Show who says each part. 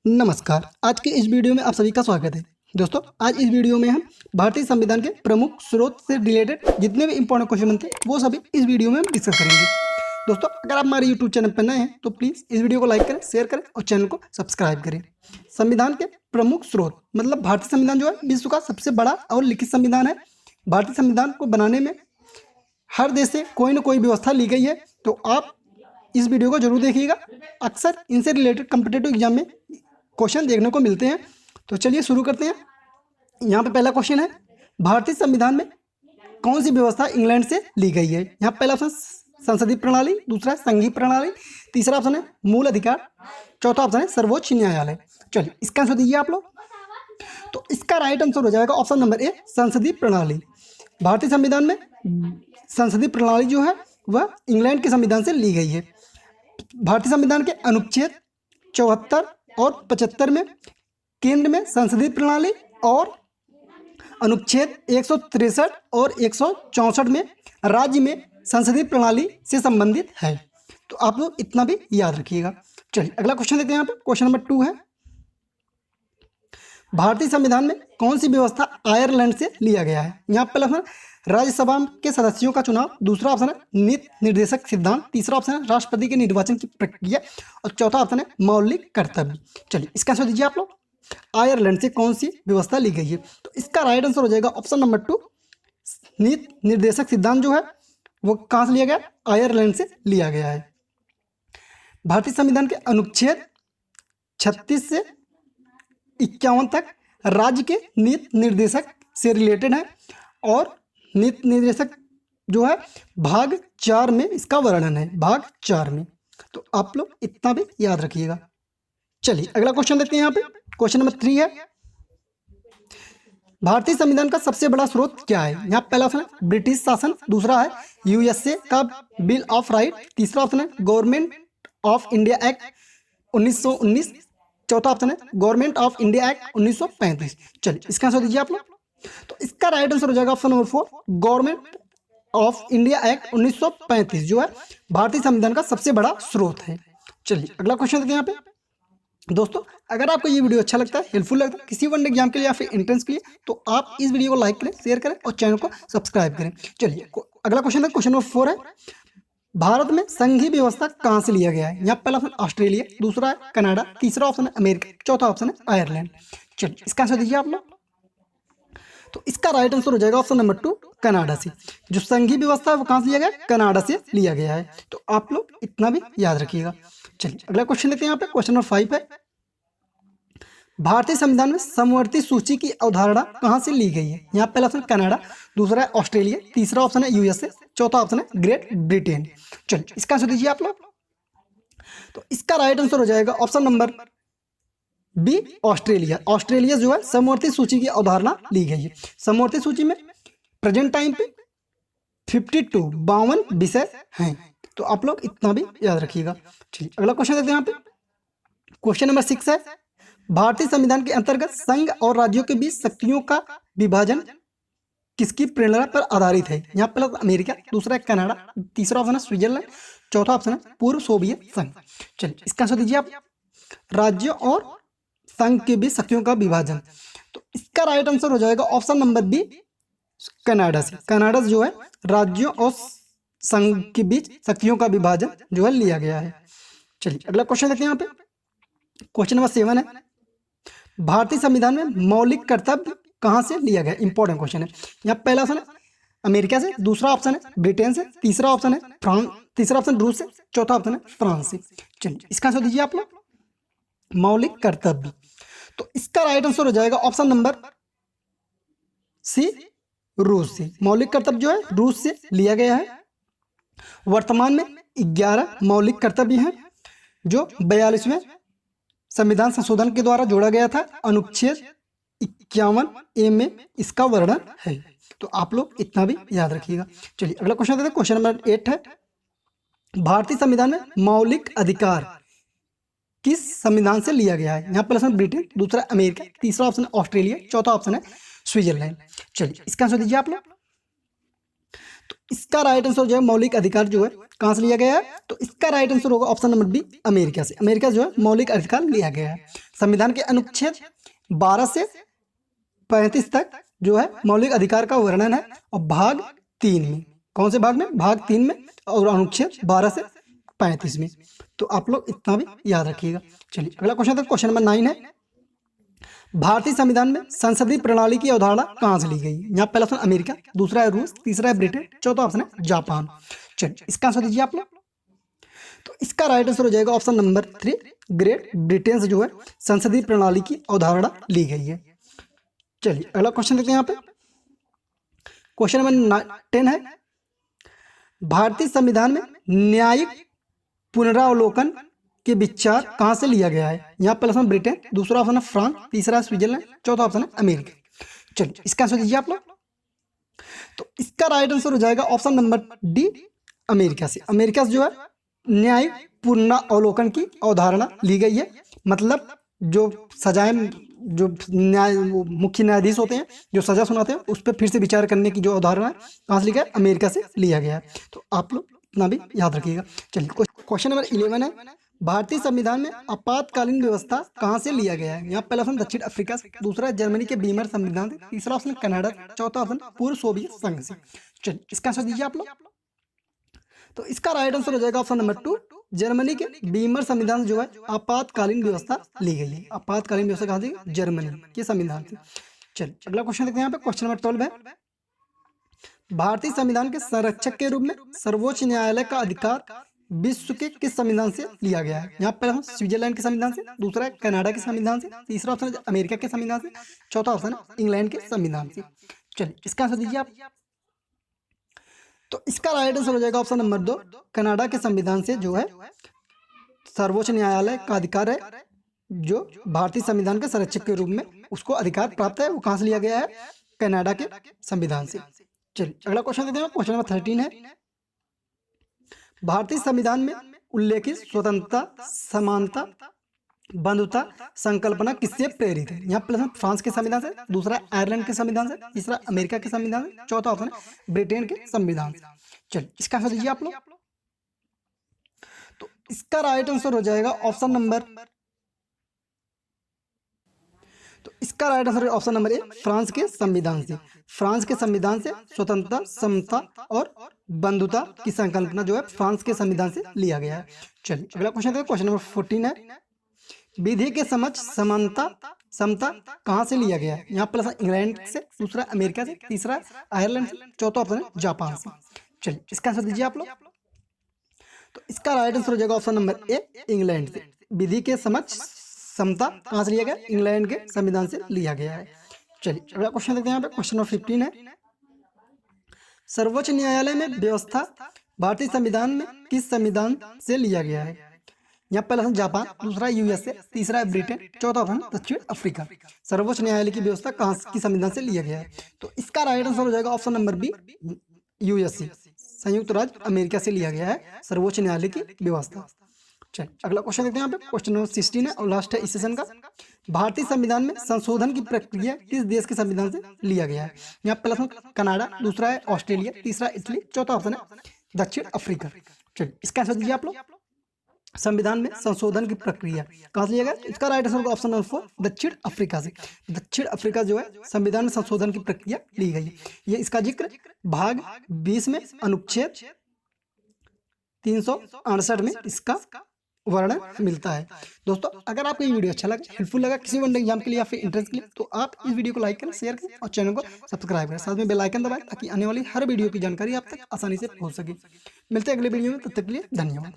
Speaker 1: नमस्कार। आज के इस वीडियो में आप सभी का स्वागत है। दोस्तों, आज इस वीडियो में हम भारतीय संविधान के प्रमुख स्रोत से रिलेटेड जितने भी इंपॉर्टेंट क्वेश्चन बनते हैं वो सभी इस वीडियो में हम डिस्कस करेंगे। दोस्तों, अगर आप हमारे यूट्यूब चैनल पर नए हैं तो प्लीज़ इस वीडियो को लाइक करें, शेयर करें और चैनल को सब्सक्राइब करें। संविधान के प्रमुख स्रोत मतलब भारतीय संविधान जो है विश्व का सबसे बड़ा और लिखित संविधान है। भारतीय संविधान को बनाने में हर देश से कोई ना कोई व्यवस्था ली गई है, तो आप इस वीडियो को जरूर देखिएगा। अक्सर इनसे रिलेटेड कॉम्पिटिटिव एग्जाम में क्वेश्चन देखने को मिलते हैं। तो चलिए शुरू करते हैं। यहाँ पे पहला क्वेश्चन है, भारतीय संविधान में कौन सी व्यवस्था इंग्लैंड से ली गई है। यहाँ पहला ऑप्शन संसदीय प्रणाली, दूसरा है संघीय प्रणाली, तीसरा ऑप्शन है मूल अधिकार, चौथा ऑप्शन है सर्वोच्च न्यायालय। चलिए इसका आंसर दीजिए आप लोग। तो इसका राइट आंसर हो जाएगा ऑप्शन नंबर ए, संसदीय प्रणाली। भारतीय संविधान में संसदीय प्रणाली जो है वह इंग्लैंड के संविधान से ली गई है। भारतीय संविधान के अनुच्छेद 74 और 75 में केंद्र में संसदीय प्रणाली और अनुच्छेद 163 और 164 में राज्य में संसदीय प्रणाली से संबंधित है। तो आप लोग इतना भी याद रखिएगा। चलिए अगला क्वेश्चन देते हैं। यहाँ पे क्वेश्चन नंबर 2 है, भारतीय संविधान में कौन सी व्यवस्था आयरलैंड से लिया गया है। यहाँ पहला ऑप्शन राज्यसभा के सदस्यों का चुनाव, दूसरा ऑप्शन है नीति निर्देशक सिद्धांत, तीसरा ऑप्शन है राष्ट्रपति के निर्वाचन की प्रक्रिया और चौथा ऑप्शन है मौलिक कर्तव्य। चलिए इसका आंसर दीजिए आप लोग। आयरलैंड से कौन सी व्यवस्था ली गई है। तो इसका राइट आंसर हो जाएगा ऑप्शन नंबर 2, नीति निर्देशक सिद्धांत जो है वो कहाँ से लिया गया, आयरलैंड से लिया गया है। भारतीय संविधान के अनुच्छेद 36 से 51 तक राज्य के नीति निर्देशक से रिलेटेड है और नीति निर्देशक जो है भाग 4 में इसका वर्णन है, भाग 4 में। तो आप लोग इतना भी याद रखिएगा। चलिए अगला क्वेश्चन देते हैं। यहाँ पे क्वेश्चन नंबर 3 है, भारतीय संविधान का सबसे बड़ा स्रोत क्या है। यहाँ पहला ऑप्शन है ब्रिटिश शासन, दूसरा है यूएसए का बिल ऑफ राइट, तीसरा ऑप्शन है गवर्नमेंट ऑफ इंडिया एक्ट 1919, चौथा ऑप्शन है गवर्नमेंट ऑफ इंडिया एक्ट 1935। चलिए इसका आंसर दीजिए आप लोग। तो इसका राइट आंसर हो जाएगा option number 4, government of India act 1935 जो है भारतीय संविधान का सबसे बड़ा स्रोत है। चलिए अगला क्वेश्चन देते हैं। यहाँ पे दोस्तों, अगर आपको ये वीडियो अच्छा लगता है, हेल्पफुल लगता है किसी वन एग्जाम के लिए या फिर एंट्रेंस के लिए, तो आप इस वीडियो को लाइक करें, शेयर करें और चैनल को सब्सक्राइब करें। चलिए अगला क्वेश्चन है, क्वेश्चन नंबर 4 है, भारत में संघीय व्यवस्था कहाँ से लिया गया है। यहाँ पहला ऑप्शन ऑस्ट्रेलिया, दूसरा है कनाडा, तीसरा ऑप्शन है अमेरिका, चौथा ऑप्शन है आयरलैंड। चलिए इसका आंसर दीजिए आप लोग। तो इसका राइट आंसर हो जाएगा ऑप्शन नंबर 2, कनाडा से। जो संघीय व्यवस्था है वो कहाँ से लिया गया, कनाडा से लिया गया है। तो आप लोग इतना भी याद रखिएगा। चलिए अगला क्वेश्चन लेते हैं। यहाँ पे क्वेश्चन नंबर 5 है, भारतीय संविधान में समवर्ती सूची की अवधारणा कहाँ से ली गई है। यहाँ पहला ऑप्शन कनाडा, दूसरा है ऑस्ट्रेलिया, तीसरा ऑप्शन है यूएसए, चौथा ऑप्शन है ग्रेट ब्रिटेन। चलिए इसका आंसर दीजिए आप लोग। तो इसका राइट आंसर हो जाएगा option number B, Australia. Australia जो है समवर्ती सूची की अवधारणा ली गई है। समवर्ती सूची में प्रेजेंट टाइम पे 52 विषय हैं। तो आप लोग इतना भी याद रखिएगा। चलिए अगला क्वेश्चन देते हैं। यहाँ पे क्वेश्चन नंबर 6 है, भारतीय संविधान के अंतर्गत संघ और राज्यों के बीच शक्तियों का विभाजन किसकी प्रेरणा पर आधारित है। यहाँ पहला अमेरिका, दूसरा है कनाडा, तीसरा ऑप्शन है स्विट्जरलैंड, चौथा ऑप्शन है पूर्व सोवियत संघ। चलिए इसका आंसर दीजिए आप। राज्यों और संघ के बीच शक्तियों का विभाजन, तो इसका राइट आंसर हो जाएगा ऑप्शन नंबर बी, कनाडा से। कनाडा जो है राज्यों और संघ के बीच शक्तियों का विभाजन जो है लिया गया है। चलिए अगला क्वेश्चन देखते हैं। यहाँ पे क्वेश्चन नंबर 7 है, भारतीय संविधान में मौलिक कर्तव्य कहाँ से लिया गया। इंपॉर्टेंट क्वेश्चन है। यहाँ पहला ऑप्शन है अमेरिका से, दूसरा ऑप्शन है ब्रिटेन से, तीसरा ऑप्शन है फ्रांस, तीसरा ऑप्शन रूस से, चौथा ऑप्शन है फ्रांस से। चलिए इसका आंसर दीजिए आप लोग। मौलिक कर्तव्य, तो इसका राइट आंसर हो जाएगा ऑप्शन नंबर सी, रूस से। मौलिक कर्तव्य जो है रूस से लिया गया है। वर्तमान में 11 मौलिक कर्तव्य हैं जो 42वें संविधान संशोधन के द्वारा जोड़ा गया था। अनुच्छेद 51A में इसका वर्णन है। तो आप लोग इतना भी याद रखिएगा। चलिए अगला क्वेश्चन देते हैं। क्वेश्चन नंबर 8 है, भारतीय संविधान में मौलिक अधिकार किस संविधान से लिया गया है। यहाँ पहला ऑप्शन ब्रिटेन, दूसरा अमेरिका, तीसरा ऑप्शन है ऑस्ट्रेलिया, चौथा ऑप्शन है स्विट्जरलैंड। चलिए इसका आंसर दीजिए आप लोग। तो इसका राइट आंसर जो है मौलिक अधिकार जो है कहाँ से लिया गया है, तो इसका राइट आंसर होगा ऑप्शन नंबर बी, अमेरिका से। अमेरिका जो है मौलिक अधिकार लिया गया है। संविधान के अनुच्छेद 12 से 35 तक जो है मौलिक अधिकार का वर्णन है, और भाग 3 में, कौन से भाग में, भाग 3 में, और अनुच्छेद 12 से 35 में। तो आप लोग इतना भी याद रखिएगा। चलिए अगला क्वेश्चन, क्वेश्चन नंबर 9 है, भारतीय संविधान में संसदीय प्रणाली की अवधारणा कहां से ली गई? यहाँ पहला ऑप्शन अमेरिका, दूसरा है रूस, तीसरा है ब्रिटेन, चौथा ऑप्शन है जापान। चलिए इसका आंसर दीजिए आप लोग। तो इसका राइट आंसर हो जाएगा ऑप्शन नंबर 3, ग्रेट ब्रिटेन से जो है संसदीय प्रणाली की अवधारणा ली गई है। चलिए अगला क्वेश्चन देखते हैं। यहाँ पे क्वेश्चन नंबर 10 है, भारतीय संविधान में न्यायिक पुनरावलोकन के विचार कहां से लिया गया है? यहाँ पहला ऑप्शन ब्रिटेन, दूसरा ऑप्शन है फ्रांस, तीसरा है स्विट्जरलैंड, चौथा ऑप्शन है अमेरिका। चलिए इसका आंसर दीजिए आप लोग। तो इसका राइट आंसर हो जाएगा ऑप्शन नंबर डी, अमेरिका से। अमेरिका से जो है न्यायिक पुनरावलोकन की अवधारणा ली गई है। मतलब जो सजाएं, जो मुख्य न्यायाधीश होते हैं जो सजा सुनाते हैं, उस पर फिर से विचार करने की जो अवधारणा है कहाँ से लिया गया है? अमेरिका से लिया गया है। तो आप लोग इतना भी याद रखिएगा। चलिए क्वेश्चन नंबर 11 है, भारतीय संविधान में आपातकालीन व्यवस्था कहां से लिया गया है? यहाँ पहला ऑप्शन दक्षिण अफ्रीका से, दूसरा जर्मनी के बीमर संविधान से, तीसरा ऑप्शन कनाडा, चौथा ऑप्शन पूर्व सोवियत संघ से। चलिए इसका आंसर दीजिए आप लोग। तो इसका राइट आंसर हो जाएगा ऑप्शन नंबर 2, जर्मनी के बीमर संविधान से जो है आपातकालीन व्यवस्था ली गई है। आपातकालीन व्यवस्था कहां से? जर्मनी के संविधान से। चलिए अगला क्वेश्चन देखते हैं। यहाँ पे क्वेश्चन नंबर 12 है, भारतीय संविधान के संरक्षक के रूप में सर्वोच्च न्यायालय का अधिकार विश्व के किस संविधान से लिया गया है? यहाँ पर हम स्विट्जरलैंड के संविधान से, दूसरा है कनाडा के संविधान से, तीसरा ऑप्शन है अमेरिका के संविधान से, चौथा ऑप्शन है इंग्लैंड के संविधान से। चलिए इसका आंसर दीजिए आप। तो इसका राइट आंसर हो जाएगा ऑप्शन नंबर 2, कनाडा के संविधान से जो है सर्वोच्च न्यायालय का अधिकार है, जो भारतीय संविधान के संरक्षक के रूप में उसको अधिकार प्राप्त है, वो कहां से लिया गया है? कनाडा के संविधान से। चलिए अगला क्वेश्चन देते हैं। क्वेश्चन नंबर 13 है, भारतीय संविधान में उल्लेखित स्वतंत्रता, समानता, बंधुता संकल्पना किससे प्रेरित है? यहाँ पहला फ्रांस के संविधान से, दूसरा आयरलैंड के संविधान से, तीसरा अमेरिका के संविधान से, चौथा ऑप्शन है ब्रिटेन के संविधान से। चलिए इसका आंसर दीजिए आप लोग। तो इसका राइट आंसर हो जाएगा ऑप्शन नंबर, तो इसका right answer option number A, France के संविधान से। फ्रांस के संविधान से स्वतंत्रता, समता और बंधुता की संकल्पना जो है फ्रांस के संविधान से लिया गया है। चलिए अगला क्वेश्चन देखो। क्वेश्चन नंबर 14 है, विधि के समक्ष समानता, समता कहां से लिया गया है? यहाँ पहला इंग्लैंड से, दूसरा अमेरिका से, तीसरा आयरलैंड से, चौथा ऑप्शन है जापान से। चलिए इसका आंसर दीजिए आप लोग। तो इसका राइट आंसर हो जाएगा ऑप्शन नंबर ए, इंग्लैंड से। विधि के समक्ष समता कहां से लिया गया? इंग्लैंड के संविधान से लिया गया है। चलिए अगला क्वेश्चन देखते हैं। यहाँ पे क्वेश्चन नंबर 15 है, सर्वोच्च न्यायालय में व्यवस्था भारतीय संविधान में किस संविधान से लिया गया है? यहाँ पहला ऑप्शन जापान, दूसरा यूएसए, तीसरा है ब्रिटेन, चौथा ऑप्शन दक्षिण अफ्रीका। सर्वोच्च न्यायालय की व्यवस्था कहां की संविधान से लिया गया है? तो इसका राइट आंसर हो जाएगा ऑप्शन नंबर बी, यूएसए, संयुक्त राज्य अमेरिका से लिया गया है सर्वोच्च न्यायालय की व्यवस्था। चलिए अगला क्वेश्चन देखते हैं। यहाँ पे क्वेश्चन नंबर 16 है और लास्ट है इस सेशन का, भारतीय संविधान में संशोधन की प्रक्रिया किस देश के संविधान से लिया गया है? यहाँ पहला ऑप्शन कनाडा, दूसरा है ऑस्ट्रेलिया, तीसरा इटली, चौथा ऑप्शन है दक्षिण अफ्रीका। चलिए इसका आंसर दीजिए आप लोग। संविधान में संशोधन की प्रक्रिया कहां से लिया गया? इसका राइट आंसर ऑप्शन नंबर 4, दक्षिण अफ्रीका से। दक्षिण अफ्रीका जो है संविधान में संशोधन की प्रक्रिया ली गई है। ये इसका जिक्र भाग 20 में अनुच्छेद 368 में इसका वर्णन मिलता है। दोस्तों अगर आपको ये वीडियो अच्छा लगा, हेल्पफुल लगा किसी वन एग्जाम के लिए या फिर इंट्रेंस के लिए, तो आप इस वीडियो को लाइक करें, शेयर करें और चैनल को सब्सक्राइब करें, साथ में बेल आइकन दबाएं ताकि आने वाली हर वीडियो की जानकारी आप तक आसानी से पहुंच सके। मिलते हैं अगले वीडियो में, तब तक के लिए धन्यवाद।